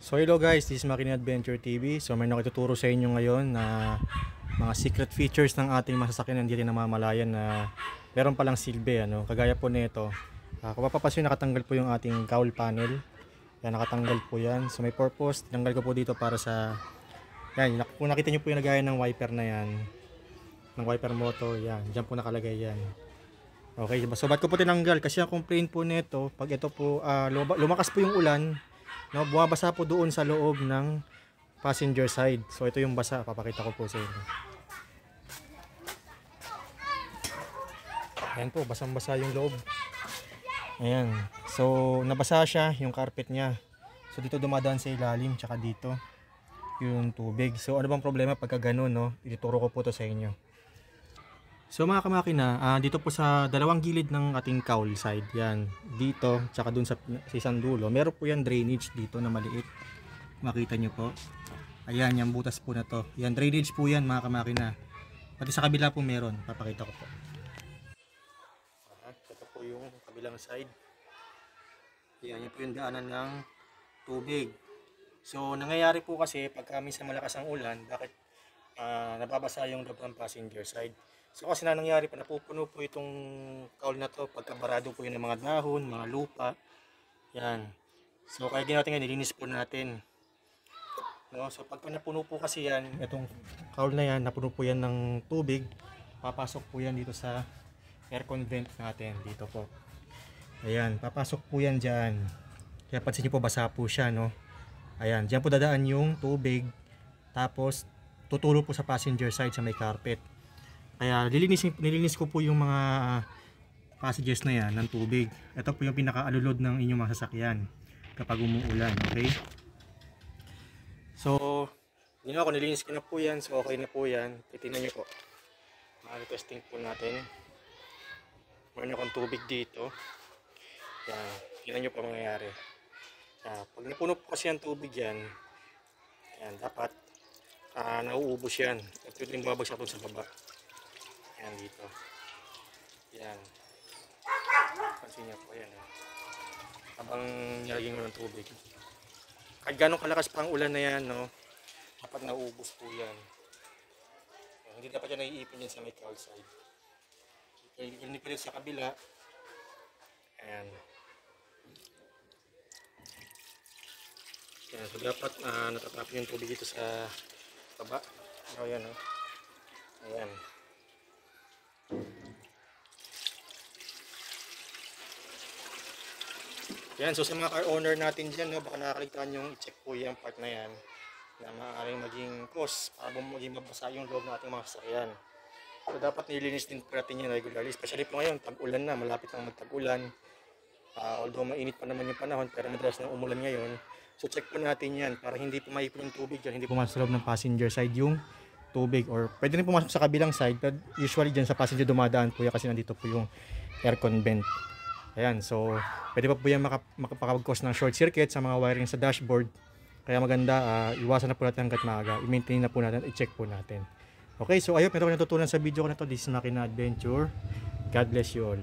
So hello guys, this is Makina Adventure TV. So may nakituturo sa inyo ngayon na mga secret features ng ating masasakyan na hindi rin namamalayan na meron palang silbi. Kagaya po nito, kung mapapansin nakatanggal po yung ating cowl panel. Yan, nakatanggal po yan. So may purpose, tinanggal ko po dito para sa, yan, kung nakita nyo po yung nagaya ng wiper na yan, ng wiper motor, yan, dyan po nakalagay yan. Okay, so ba't ko po tinanggal? Kasi ang complaint po nito, pag ito po, lumakas po yung ulan, bumabasa po doon sa loob ng passenger side. So ito yung basa, papakita ko po sa inyo. Ayan po, basang-basa yung loob. Ayan, so nabasa siya yung carpet niya. So dito dumadaan sa ilalim, tsaka dito yung tubig. So ano bang problema pagka ganun, no? Ituturo ko po to sa inyo. So mga kamakina, dito po sa dalawang gilid ng ating cowl side, yan, dito, tsaka dun sa isang dulo, meron po yan drainage dito na maliit. Makita nyo po. Ayan, yung butas po na to. Yan, drainage po yan mga kamakina. Pati sa kabila po meron, papakita ko po. Ito po yung kabilang side. Yan, yan po yung daanan ng tubig. So nangyayari po kasi pagka minsan malakas ang ulan, bakit nababasa yung loob ng passenger side. So kasi nangyayari pa, napupuno po itong cowl na to pagkabarado po yun ng mga dahon, mga lupa. Yan. So kaya ginawa natin ngayon, nilinis po natin. No? So pagka napuno po kasi yan, itong cowl na yan, napuno po yan ng tubig, papasok po yan dito sa aircon vent natin, dito po. Ayan, papasok po yan dyan. Kaya pansin niyo po, basa po siya, no? Ayan, dyan po dadaan yung tubig, tapos tutulog po sa passenger side sa may carpet. Kaya nilinis ko po yung mga passages na yan ng tubig. Ito po yung pinaka-alulod ng inyong mga sasakyan kapag umuulan, okay? So, ginawa ko, nilinis ko na po yan. So, okay na po yan. Titignan nyo po. Testing po natin. Meron akong tubig dito. Yan. Tignan nyo po mangyayari. Pag napuno po kasi ang tubig yan, yan, dapat nauubos yan. Ito yung bumabagsak doon sa baba. Yan dito. Yan. Pansin niyo po yan. Habang nilagyan mo ng tubig. Kahit gano'ng kalakas pa ang ulan na yan, no, dapat nauubos po yan. Hindi dapat yan naiipin yan sa may cowl side. Hindi pa rin sa kabila. Ayan. Yan. So dapat natatapin yung tubig dito sa baba. So yan, no. Ayan. Yan, so sa mga car owner natin dyan, no, baka nakakaligtaan yung i-check po yung part na yan na maaaring maging cause para maging mabasa yung loob ng ating mga sasakyan. So dapat nilinis din po natin yan regularly, especially po ngayon, tag-ulan na, malapit ang magtag-ulan. Although mainit pa naman yung panahon, pero madalas na umulan ngayon. So check po natin yan para hindi po maipon yung tubig dyan, hindi pumasok sa loob ng passenger side yung tubig, or pwede rin pumasok sa kabilang side, pero usually dyan sa passenger dumadaan po yan kasi nandito po yung aircon vent. Ayan, so pwede pa po yan makapag-cause ng short circuit sa mga wiring sa dashboard. Kaya maganda, iwasan na po natin hanggat maaga, i-maintain na po natin, i-check po natin. Okay, so ayun, meron ko natutunan sa video ko na to. This is Makina Adventure. God bless you all.